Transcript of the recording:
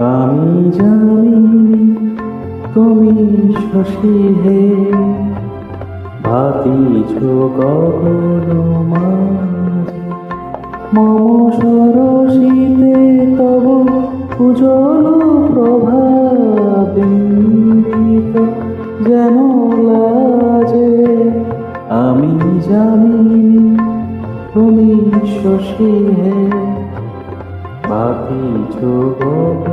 আমি জানি তুমি শশী হে, ভাতিছ গগন মাঝে। মম সরসিতে তব উজ্জ্বল প্রভা বিন্দিত যেন লাজে। আমি জানি তুমি শশী হে, ভাতিছ গগন